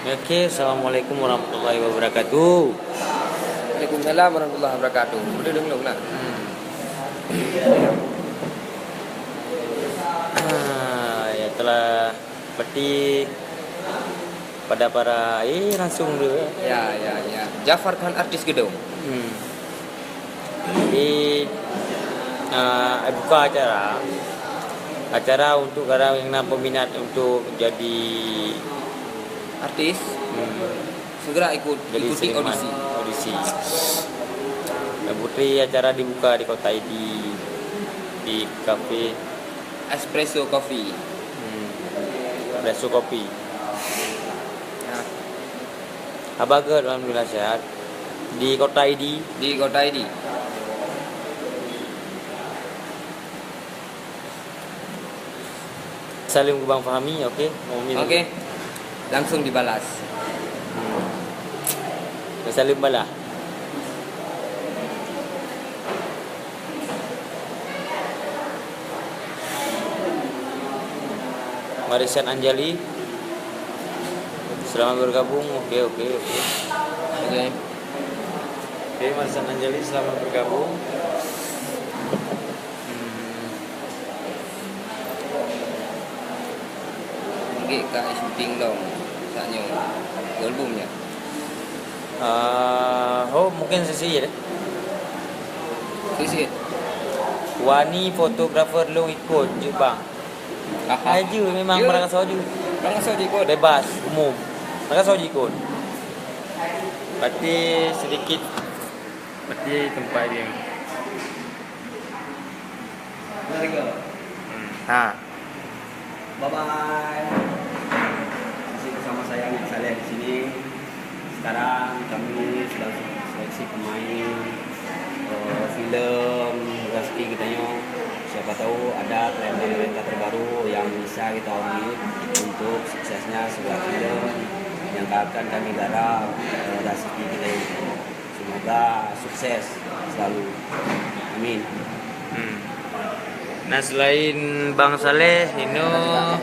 Oke, assalamualaikum warahmatullahi wabarakatuh. Waalaikumsalam warahmatullahi wabarakatuh. Udah dong lah. Ya telah berarti pada para langsung dulu ya. Ya. Jafar Khan artis gedung. Jadi buka acara untuk orang yang peminat untuk jadi Artis segera ikuti audisi. Dan putri acara dibuka di kota ID di kafe Espresso Coffee. Espresso Kopi. Ya, Abaga alhamdulillah sehat di kota ID. di kota ID. Salim ke Bang Fahmi, oke? Oke. Langsung dibalas. Salim balah. Marisan Anjali, selamat bergabung. Oke. Oke. Marisan Anjali, selamat bergabung. Oke, Kak syuting dong. Tanya albumnya. Mungkin sesi ya. Sisi. Wani fotografer lu ikut je bang. Aja memang Ya. mereka soju. Langsung ikut. Bebas, umum. Mereka soju ikut. Berarti sedikit. Berarti tempat dia. Bye bye. Masih bersama saya Nik Saleh di sini. Sekarang kami sedang seleksi pemain film Rezeki Kitanya. Siapa tahu ada talenta terbaru yang bisa kita unggul untuk suksesnya sebuah film yang akan kami garap Rezeki Kitanya. Semoga sukses selalu. Amin. Nah selain Bang Saleh, ini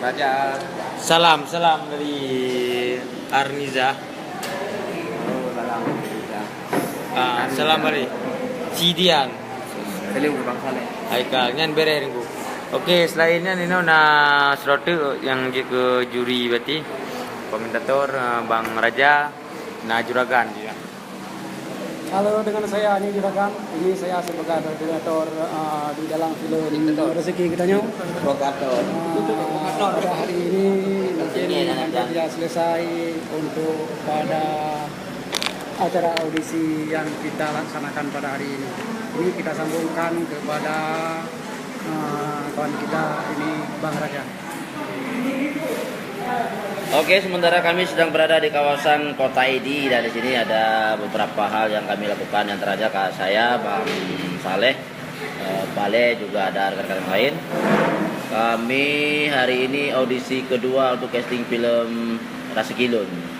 Raja. salam dari Arniza. Salam. Salam dari Cidian. Salim ke Bang Saleh. Haikal nyan bere ringku. Oke, selainnya Nino serotu yang ke juri berarti komentator Bang Raja juragan juga. Halo, dengan saya Ani Juragan. Ini saya sebagai koordinator di dalam film Rezeki Kitanya. Provokator. Pada hari ini mungkin sudah selesai untuk pada acara audisi yang kita laksanakan pada hari ini. Ini kita sambungkan kepada kawan kita ini Bang Raja. Oke, sementara kami sedang berada di kawasan Kota ID dan di sini ada beberapa hal yang kami lakukan. Yang terakhir saya, Bang Saleh, Bale juga ada rekan-rekan lain. Kami hari ini audisi kedua untuk casting film Rasi Kilun.